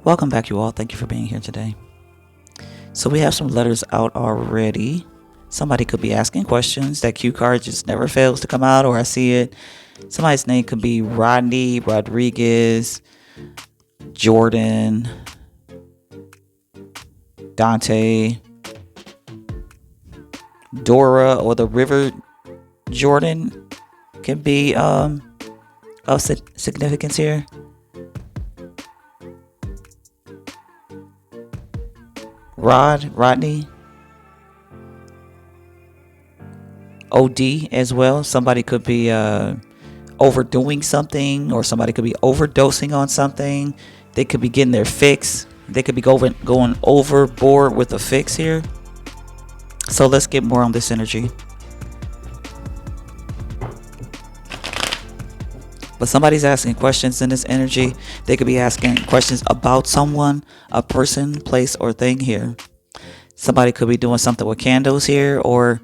Welcome back, you all. Thank you for being here today. So we have some letters out already. Somebody could be asking questions. That cue card just never fails to come out, or I see it. Somebody's name could be Rodney, Rodriguez, Jordan, Dante, Dora, or the River Jordan can be of significance here. Rodney, OD as well. Somebody could be overdoing something, or somebody could be overdosing on something. They could be getting their fix. They could be going overboard with a fix here. So let's get more on this energy. But somebody's asking questions in this energy. They could be asking questions about someone, a person, place, or thing here. Somebody could be doing something with candles here, or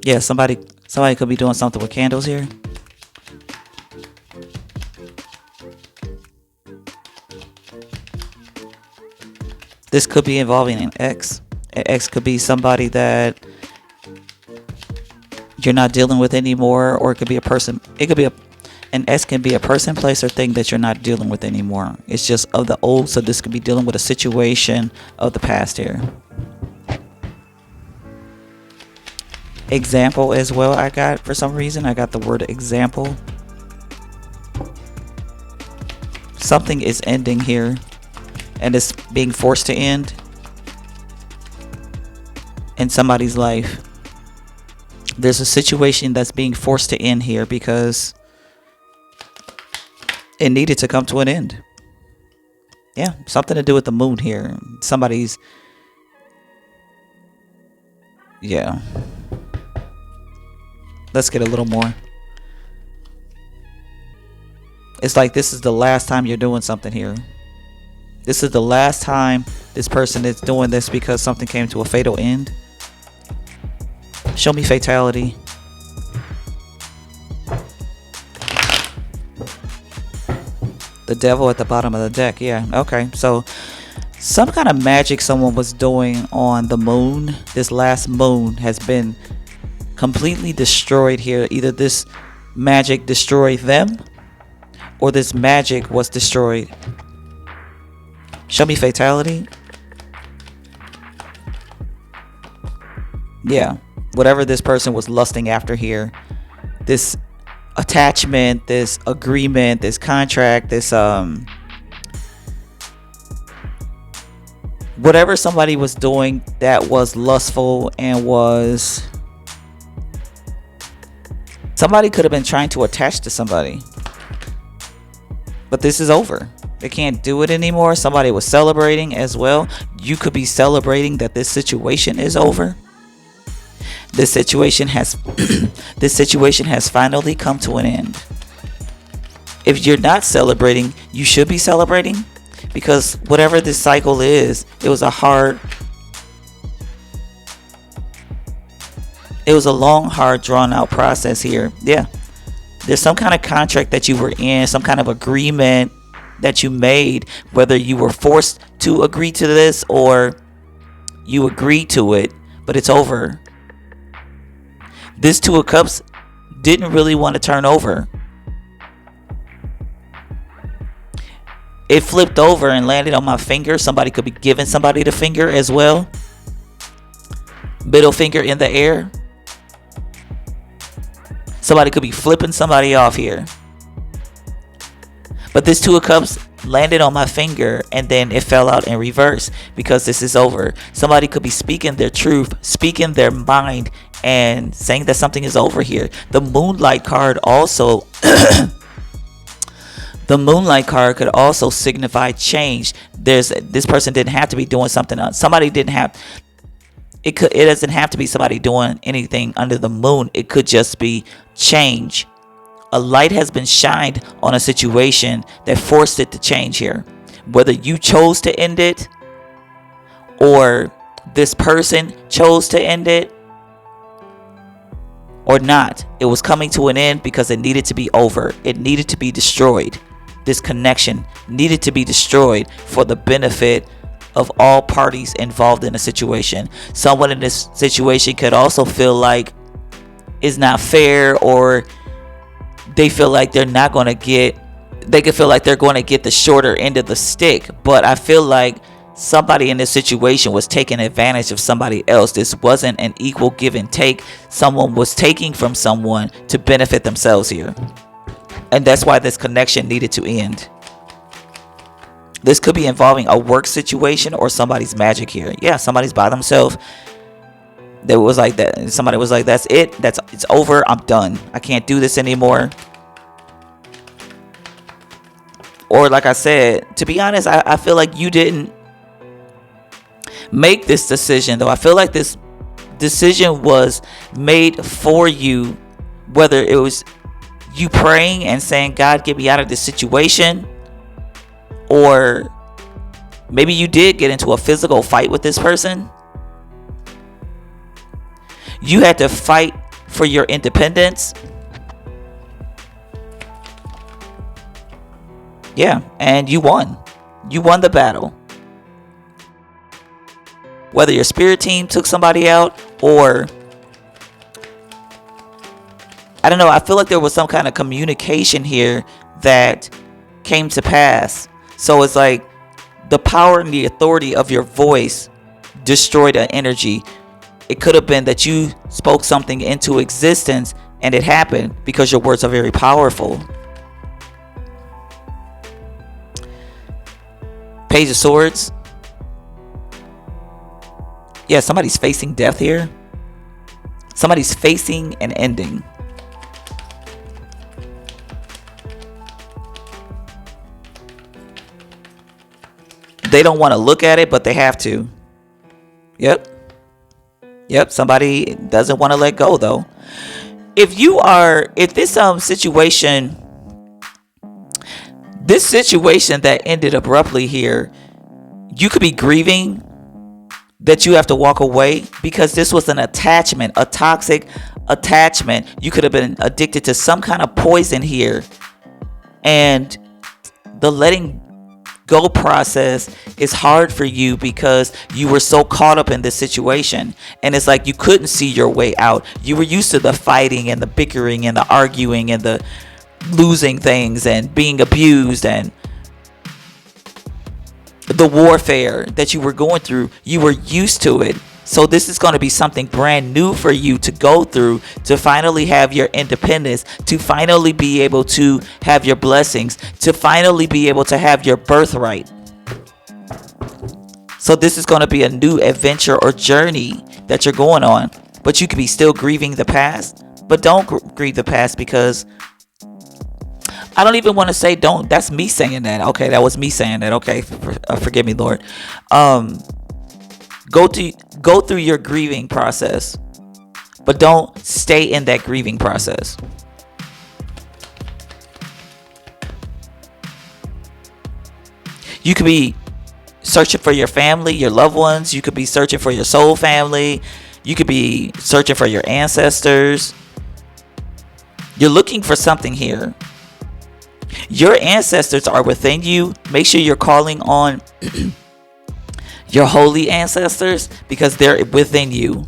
yeah, somebody could be doing something with candles here. This could be involving an ex. An ex could be somebody that you're not dealing with anymore, or it could be a person. It could be an ex can be a person, place, or thing that you're not dealing with anymore. It's just of the old, so this could be dealing with a situation of the past here. Example as well. I got, for some reason, I got the word example. Something is ending here, and it's being forced to end in somebody's life. There's a situation that's being forced to end here because it needed to come to an end. Yeah, something to do with the moon here. Somebody's, yeah. Let's get a little more. It's like this is the last time you're doing something here. This is the last time this person is doing this because something came to a fatal end. Show me fatality. The devil at the bottom of the deck. Yeah, okay. So some kind of magic someone was doing on the moon. This last moon has been completely destroyed here. Either this magic destroyed them, or this magic was destroyed. Show me fatality. Yeah. Whatever this person was lusting after here, this attachment, this agreement, this contract, this whatever somebody was doing that was lustful and was, somebody could have been trying to attach to somebody, but this is over. They can't do it anymore. Somebody was celebrating as well. You could be celebrating that this situation is over. This situation has finally come to an end. If you're not celebrating, you should be celebrating, because whatever this cycle is, it was a long, hard, drawn out process here. Yeah. There's some kind of contract that you were in, some kind of agreement that you made, whether you were forced to agree to this or you agreed to it, but it's over. This Two of Cups didn't really want to turn over. It flipped over and landed on my finger. Somebody could be giving somebody the finger as well. Middle finger in the air. Somebody could be flipping somebody off here. But this Two of Cups landed on my finger and then it fell out in reverse because this is over. Somebody could be speaking their truth, speaking their mind, and saying that something is over here. The Moonlight card also the Moonlight card could also signify change. This person didn't have to be doing something else. Somebody didn't have it doesn't have to be somebody doing anything under the moon. It could just be change. A light has been shined on a situation that forced it to change here. Whether you chose to end it or this person chose to end it, or not. It was coming to an end because it needed to be over. It needed to be destroyed. This connection needed to be destroyed for the benefit of all parties involved in a situation. Someone in this situation could also feel like it's not fair, or they feel like they're not going to get, they could feel like they're going to get the shorter end of the stick. But I feel like somebody in this situation was taking advantage of somebody else. This wasn't an equal give and take. Someone was taking from someone to benefit themselves here. And that's why this connection needed to end. This could be involving a work situation or somebody's magic here. Yeah, somebody's by themselves. That was like that. Somebody was like, that's it. It's over. I'm done. I can't do this anymore. Or like I said, to be honest, I feel like you didn't make this decision, though. I feel like this decision was made for you, whether it was you praying and saying, God, get me out of this situation, or maybe you did get into a physical fight with this person. You had to fight for your independence. Yeah, and you won. You won the battle. Whether your spirit team took somebody out, or I don't know, I feel like there was some kind of communication here that came to pass. So it's like the power and the authority of your voice destroyed an energy. It could have been that you spoke something into existence and it happened because your words are very powerful. Page of Swords. Yeah, somebody's facing death here. Somebody's facing an ending. They don't want to look at it, but they have to. Yep, somebody doesn't want to let go, though. If this situation that ended abruptly here, you could be grieving that you have to walk away because this was an attachment, a toxic attachment. You could have been addicted to some kind of poison here, and the letting go process is hard for you because you were so caught up in this situation, and it's like you couldn't see your way out. You were used to the fighting and the bickering and the arguing and the losing things and being abused and the warfare that you were going through. You were used to it. So this is going to be something brand new for you to go through, to finally have your independence, to finally be able to have your blessings, to finally be able to have your birthright. So this is going to be a new adventure or journey that you're going on. But you could be still grieving the past. But don't grieve the past, because I don't even want to say don't. That's me saying that. Okay, that was me saying that. Okay, forgive me, Lord. Go through your grieving process, but don't stay in that grieving process. You could be searching for your family, your loved ones. You could be searching for your soul family. You could be searching for your ancestors. You're looking for something here. Your ancestors are within you. Make sure you're calling on your holy ancestors, because they're within you.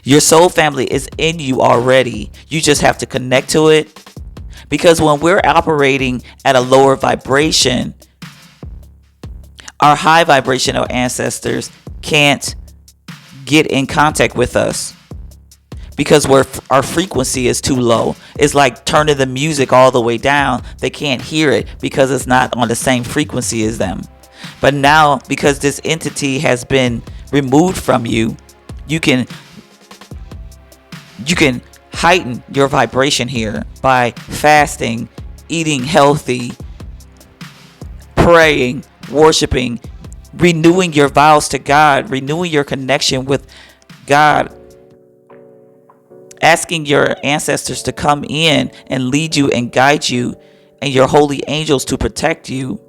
Your soul family is in you already. You just have to connect to it, because when we're operating at a lower vibration, our high vibrational ancestors can't get in contact with us, because our frequency is too low. It's like turning the music all the way down. They can't hear it because it's not on the same frequency as them. But now, because this entity has been removed from you, you can heighten your vibration here by fasting, eating healthy, praying, worshiping, renewing your vows to God, renewing your connection with God, asking your ancestors to come in and lead you and guide you, and your holy angels to protect you.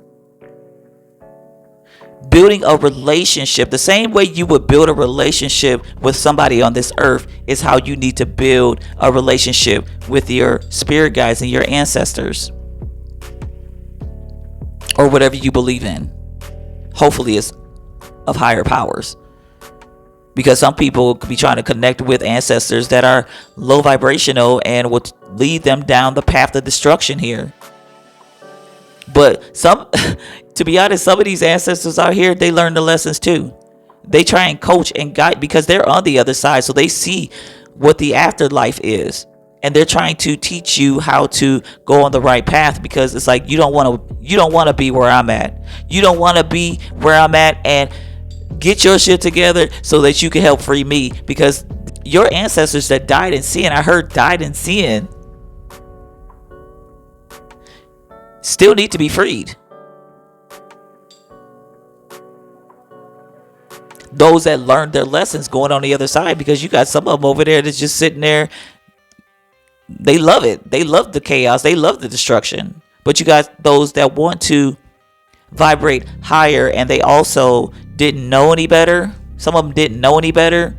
Building a relationship, the same way you would build a relationship with somebody on this earth, is how you need to build a relationship with your spirit guides and your ancestors, or whatever you believe in. Hopefully it's of higher powers, because some people could be trying to connect with ancestors that are low vibrational and will lead them down the path of destruction here. But some, to be honest, some of these ancestors out here, they learn the lessons too. They try and coach and guide, because they're on the other side, so they see what the afterlife is, and they're trying to teach you how to go on the right path. Because it's like, you don't want to be where I'm at. You don't want to be where I'm at, and get your shit together so that you can help free me. Because your ancestors that died in sin, I heard died in sin, still need to be freed. Those that learned their lessons going on the other side, because you got some of them over there that's just sitting there. They love it. They love the chaos. They love the destruction. But you got those that want to vibrate higher, and they also didn't know any better. Some of them didn't know any better.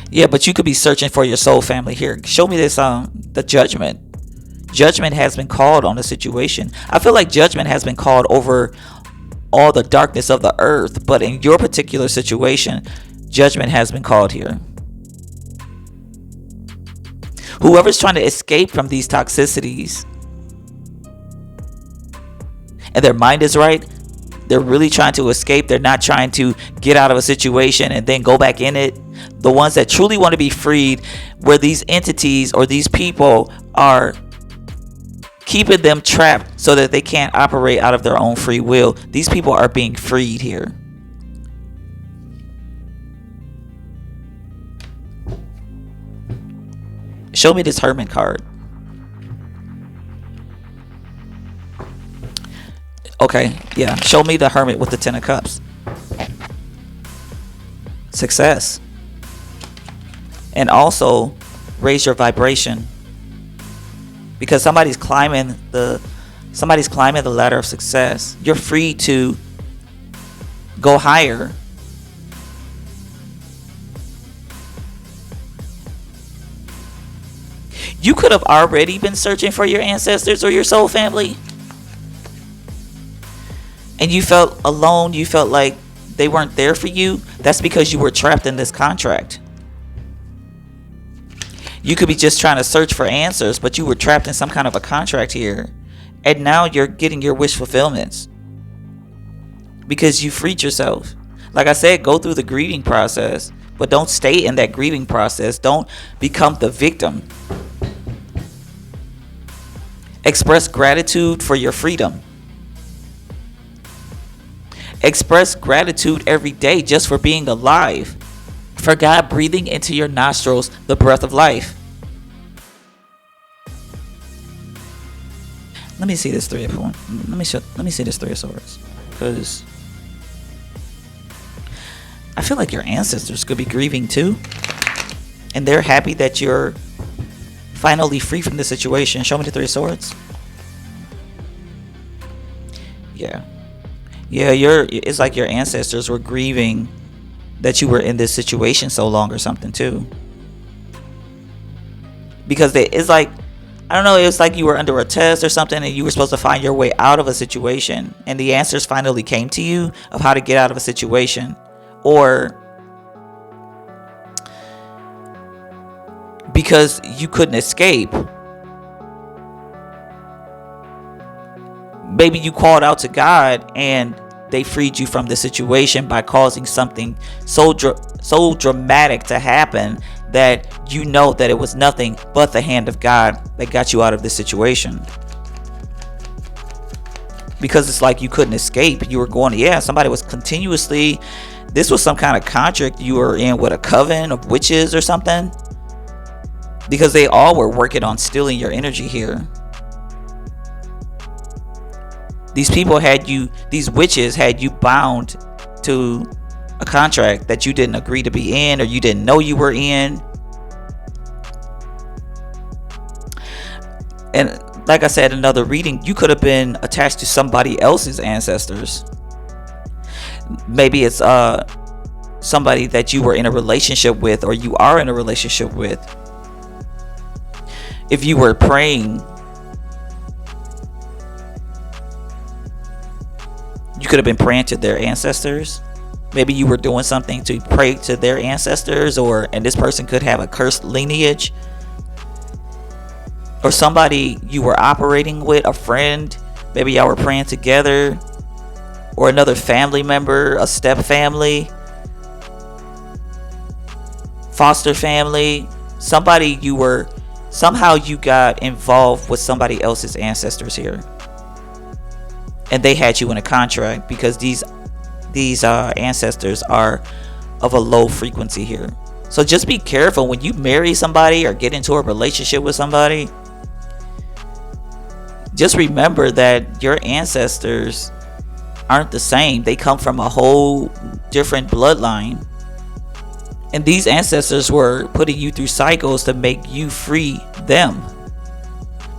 Yeah, but you could be searching for your soul family here. Show me this, the judgment. Judgment has been called on the situation. I feel like judgment has been called over all the darkness of the earth, but in your particular situation, judgment has been called here. Whoever's trying to escape from these toxicities, and their mind is right, they're really trying to escape. They're not trying to get out of a situation and then go back in it. The ones that truly want to be freed, where these entities or these people are keeping them trapped so that they can't operate out of their own free will, these people are being freed here. Show me this Hermit card. Okay, yeah. Show me the Hermit with the Ten of Cups. Success. And also raise your vibration, because somebody's climbing the ladder of success. You're free to go higher. You could have already been searching for your ancestors or your soul family, and you felt alone. You felt like they weren't there for you. That's because you were trapped in this contract. You could be just trying to search for answers, but you were trapped in some kind of a contract here. And now you're getting your wish fulfillments because you freed yourself. Like I said, go through the grieving process, but don't stay in that grieving process. Don't become the victim. Express gratitude for your freedom. Express gratitude every day just for being alive. For God breathing into your nostrils the breath of life. Let me see this Three of Wands. Let me see this Three of Swords, because I feel like your ancestors could be grieving too, and they're happy that you're finally free from this situation. Show me the Three of Swords. Yeah, it's like your ancestors were grieving that you were in this situation so long or something too, because it's like, I don't know, it was like you were under a test or something, and you were supposed to find your way out of a situation, and the answers finally came to you of how to get out of a situation. Or because you couldn't escape, maybe you called out to God and they freed you from the situation by causing something so dramatic to happen that you know that it was nothing but the hand of God that got you out of this situation. Because it's like you couldn't escape. You were going, somebody was continuously, this was some kind of contract you were in with a coven of witches or something, because they all were working on stealing your energy here. These people these witches had you bound to a contract that you didn't agree to be in, or you didn't know you were in. And like I said in another reading, you could have been attached to somebody else's ancestors. Maybe it's somebody that you were in a relationship with, or you are in a relationship with. If you were praying, you could have been praying to their ancestors. Maybe you were doing something to pray to their ancestors, and this person could have a cursed lineage. Or somebody you were operating with, a friend, maybe y'all were praying together, or another family member, a step family, foster family, somebody somehow you got involved with somebody else's ancestors here, and they had you in a contract, because these ancestors are of a low frequency here. So just be careful when you marry somebody or get into a relationship with somebody. Just remember that your ancestors aren't the same. They come from a whole different bloodline. And these ancestors were putting you through cycles to make you free them.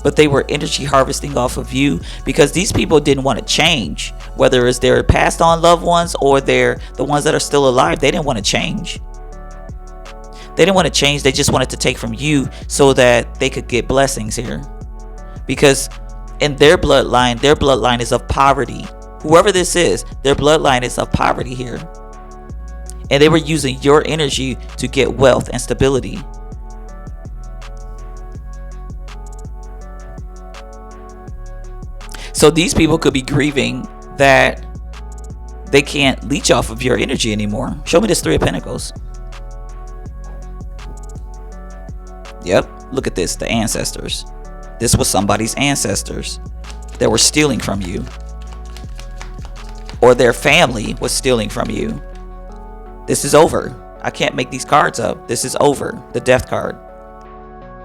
But they were energy harvesting off of you, because these people didn't want to change. Whether it's their passed on loved ones or they're the ones that are still alive, they didn't want to change. They didn't want to change. They just wanted to take from you so that they could get blessings here. Because in their bloodline is of poverty. Whoever this is, their bloodline is of poverty here. And they were using your energy to get wealth and stability. So these people could be grieving that they can't leech off of your energy anymore. Show me this Three of Pentacles. Yep, look at this, the ancestors. This was somebody's ancestors that were stealing from you. Or their family was stealing from you. This is over. I can't make these cards up. This is over. The Death card.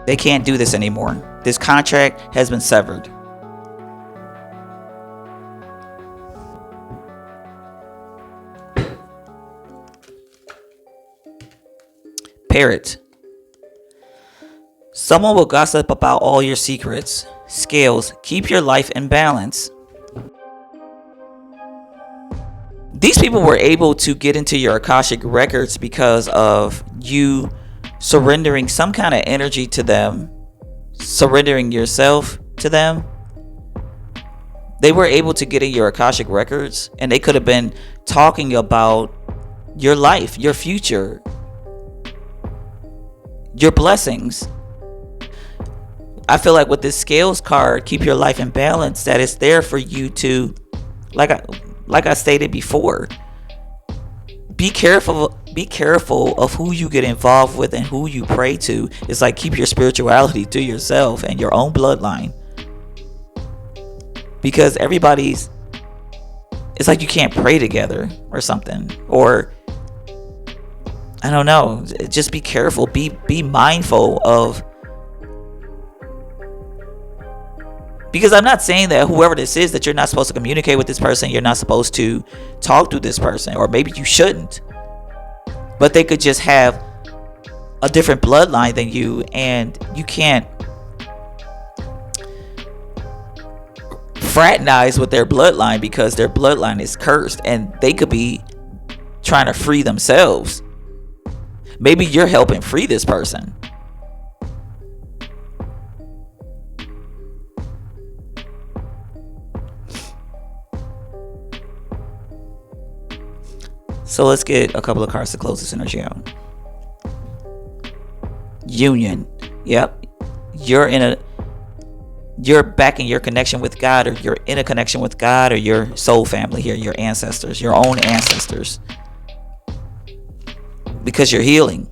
They can't do this anymore. This contract has been severed. Parrot. Someone will gossip about all your secrets. Scales. Keep your life in balance. These people were able to get into your Akashic records because of you surrendering some kind of energy to them, surrendering yourself to them. They were able to get in your Akashic records, and they could have been talking about your life, your future, your blessings. I feel like with this Scales card, keep your life in balance, that it's there for you to, like I stated before, be careful of who you get involved with and who you pray to. It's like, keep your spirituality to yourself and your own bloodline, because it's like you can't pray together or something, or I don't know. Just be careful. Be mindful of. Because I'm not saying that whoever this is, that you're not supposed to communicate with this person. You're not supposed to talk to this person. Or maybe you shouldn't. But they could just have a different bloodline than you. And you can't fraternize with their bloodline, because their bloodline is cursed. And they could be trying to free themselves. Maybe you're helping free this person. So let's get a couple of cards to close this energy out. Union. Yep. You're back in your connection with God, or you're in a connection with God, or your soul family here, your ancestors, your own ancestors. Because you're healing.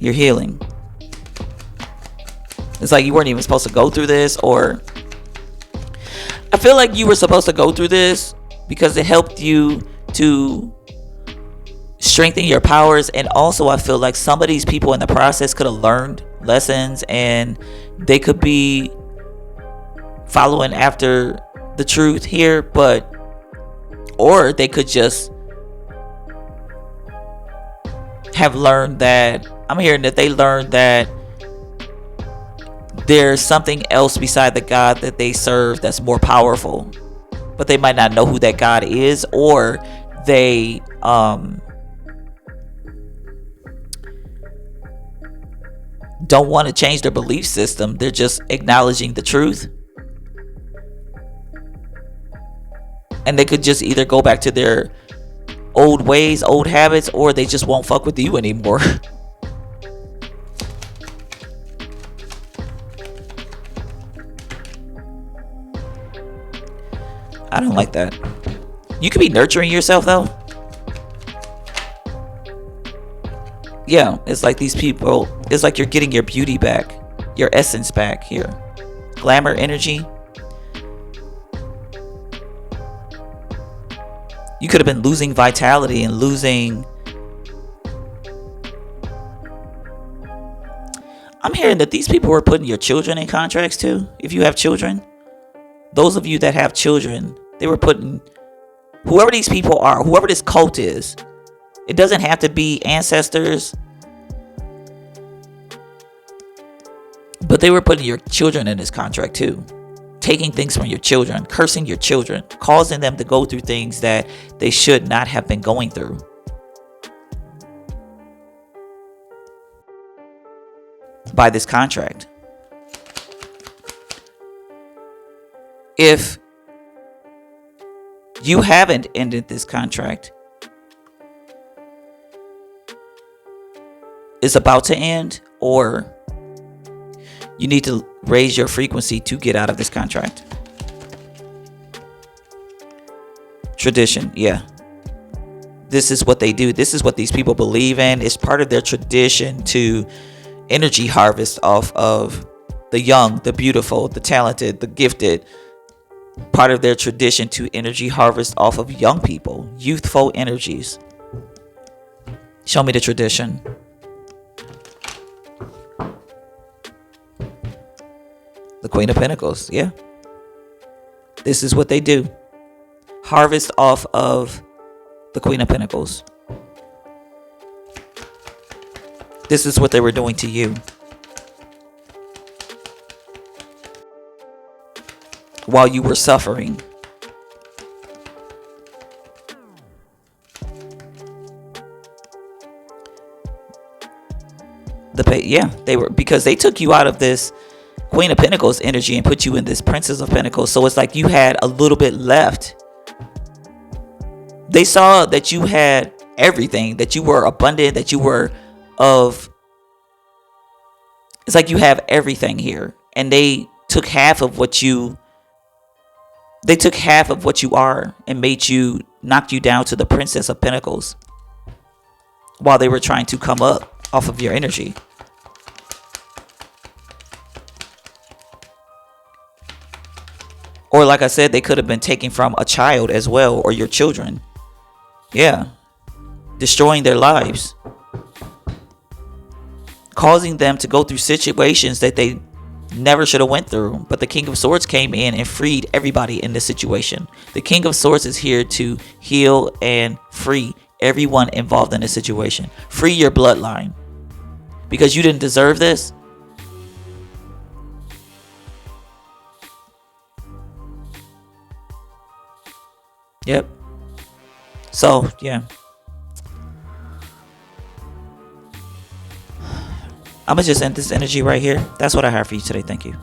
You're healing. It's like you weren't even supposed to go through this, or I feel like you were supposed to go through this because it helped you to strengthen your powers. And also I feel like some of these people in the process could have learned lessons, and they could be following after the truth here, or they could just have learned that, I'm hearing that they learned that there's something else beside the God that they serve that's more powerful, but they might not know who that God is, or they don't want to change their belief system. They're just acknowledging the truth, and they could just either go back to their old ways, old habits, or they just won't fuck with you anymore. I don't like that. You could be nurturing yourself though. Yeah, it's like these people, it's like you're getting your beauty back, your essence back here. Glamour energy. You could have been losing vitality and losing. I'm hearing that these people were putting your children in contracts too. If you have children, those of you that have children, they were putting whoever these people are, whoever this cult is. It doesn't have to be ancestors, but they were putting your children in this contract too. Taking things from your children, cursing your children, causing them to go through things that they should not have been going through. By this contract. If you haven't ended this contract, it's about to end, or you need to raise your frequency to get out of this contract. Tradition, yeah. This is what they do. This is what these people believe in. It's part of their tradition to energy harvest off of the young, the beautiful, the talented, the gifted. Part of their tradition to energy harvest off of young people, youthful energies. Show me the tradition. The Queen of Pentacles, yeah. This is what they do. Harvest off of the Queen of Pentacles. This is what they were doing to you. While you were suffering. They were, because they took you out of this Queen of Pentacles energy and put you in this Princess of Pentacles. So it's like you had a little bit left. They saw that you had everything, that you were abundant, that you were of. It's like you have everything here, and they took half of what you. They took half of what you are and knocked you down to the Princess of Pentacles while they were trying to come up off of your energy. Or like I said, they could have been taking from a child as well, or your children. Yeah. Destroying their lives. Causing them to go through situations that they never should have went through. But the King of Swords came in and freed everybody in this situation. The King of Swords is here to heal and free everyone involved in this situation. Free your bloodline. Because you didn't deserve this. Yep. So, yeah. I'm going to just end this energy right here. That's what I have for you today. Thank you.